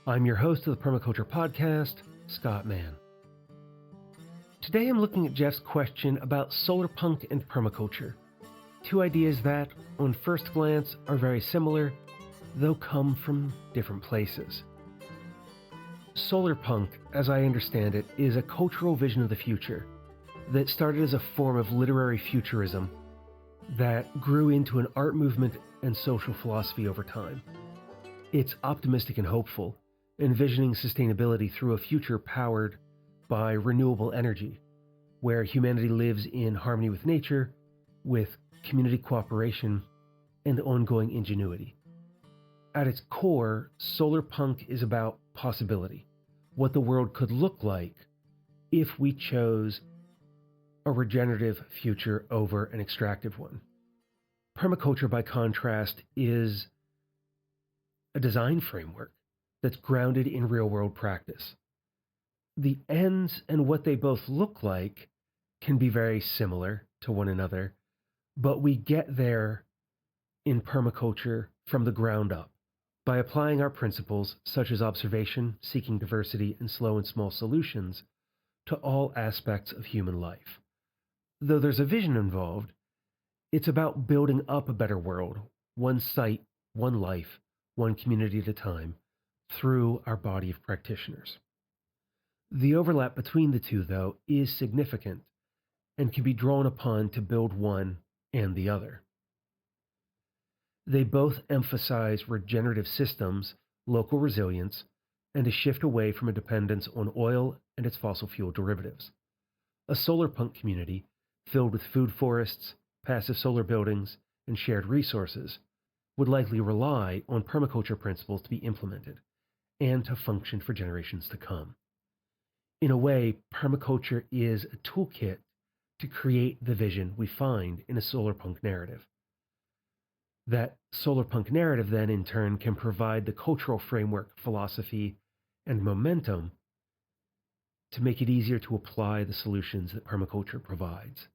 I'm your host of the Permaculture Podcast, Scott Mann. Today I'm looking at Geoff's question about solarpunk and permaculture, two ideas that, on first glance, are very similar, though come from different places. Solarpunk, as I understand it, is a cultural vision of the future that started as a form of literary futurism that grew into an art movement and social philosophy over time. It's optimistic and hopeful, envisioning sustainability through a future powered by renewable energy, where humanity lives in harmony with nature, with community cooperation, and ongoing ingenuity. At its core, solarpunk is about possibility, what the world could look like if we chose a regenerative future over an extractive one. Permaculture, by contrast, is a design framework that's grounded in real-world practice. The ends and what they both look like can be very similar to one another, but we get there in permaculture from the ground up by applying our principles such as observation, seeking diversity, and slow and small solutions to all aspects of human life. Though there's a vision involved, it's about building up a better world, one site, one life, one community at a time, through our body of practitioners. The overlap between the two, though, is significant and can be drawn upon to build one and the other. They both emphasize regenerative systems, local resilience, and a shift away from a dependence on oil and its fossil fuel derivatives. A solarpunk community filled with food forests, passive solar buildings, and shared resources would likely rely on permaculture principles to be implemented and to function for generations to come. In a way, permaculture is a toolkit to create the vision we find in a solarpunk narrative. That solarpunk narrative then, in turn, can provide the cultural framework, philosophy, and momentum to make it easier to apply the solutions that permaculture provides,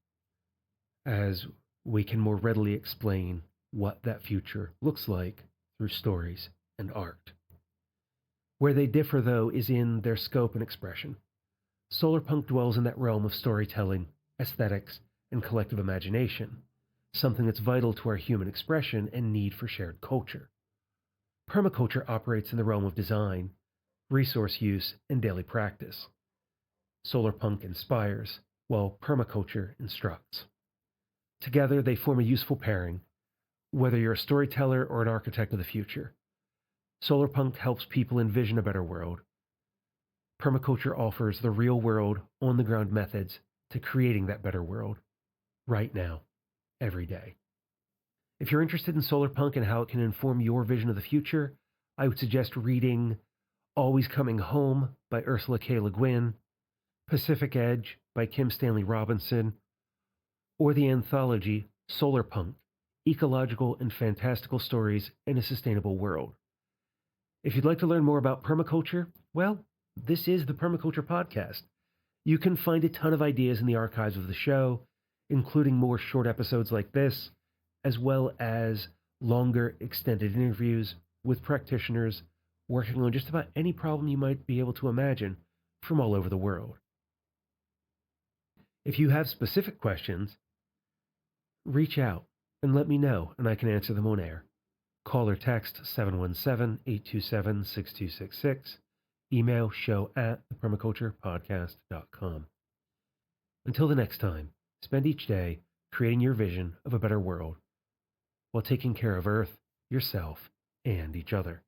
as we can more readily explain what that future looks like through stories and art. Where they differ, though, is in their scope and expression. Solarpunk dwells in that realm of storytelling, aesthetics, and collective imagination, something that's vital to our human expression and need for shared culture. Permaculture operates in the realm of design, resource use, and daily practice. Solarpunk inspires, while permaculture instructs. Together, they form a useful pairing, whether you're a storyteller or an architect of the future. Solarpunk helps people envision a better world. Permaculture offers the real-world, on-the-ground methods to creating that better world, right now, every day. If you're interested in solarpunk and how it can inform your vision of the future, I would suggest reading Always Coming Home by Ursula K. Guin, Pacific Edge by Stanley Robinson, or the anthology Solarpunk, Ecological and Fantastical Stories in a Sustainable World. If you'd like to learn more about permaculture, well, this is the Permaculture Podcast. You can find a ton of ideas in the archives of the show, including more short episodes like this, as well as longer extended interviews with practitioners working on just about any problem you might be able to imagine from all over the world. If you have specific questions, reach out and let me know, and I can answer them on air. Call or text 717-827-6266. Email show@thepermaculturepodcast.com. Until the next time, spend each day creating your vision of a better world while taking care of Earth, yourself, and each other.